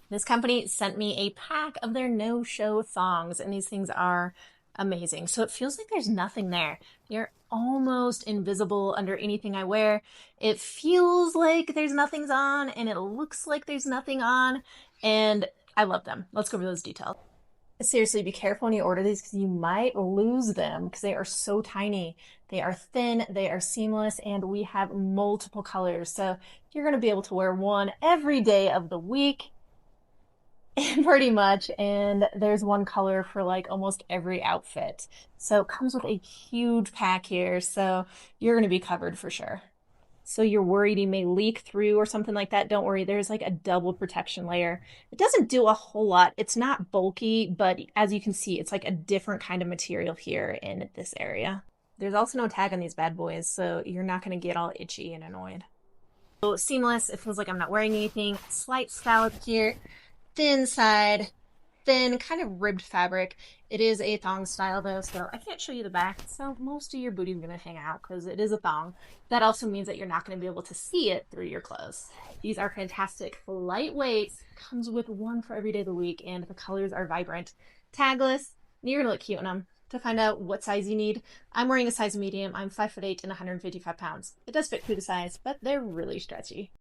This company sent me a pack of their no-show thongs, and these things are amazing. So it feels like there's nothing there. They're almost invisible under anything I wear. It feels like there's nothing's on, and it looks like there's nothing on, and I love them. Let's go over those details. Seriously, be careful when you order these because you might lose them because they are so tiny. They are thin, they are seamless, and we have multiple colors. So you're going to be able to wear one every day of the week. Pretty much, and there's one color for like almost every outfit. So it comes with a huge pack here, so you're going to be covered for sure. So you're worried you may leak through or something like that. Don't worry, there's like a double protection layer. It doesn't do a whole lot. It's not bulky, but as you can see, it's like a different kind of material here in this area. There's also no tag on these bad boys, so you're not going to get all itchy and annoyed. So seamless, it feels like I'm not wearing anything. Slight scallop here, thin side, thin, kind of ribbed fabric. It is a thong style though, so I can't show you the back, so most of your booty's gonna hang out because it is a thong. That also means that you're not gonna be able to see it through your clothes. These are fantastic, lightweight, comes with one for every day of the week, and the colors are vibrant. Tagless, you're gonna look cute in them. To find out what size you need, I'm wearing a size medium. I'm 5'8" and 155 pounds. It does fit through the size, but they're really stretchy.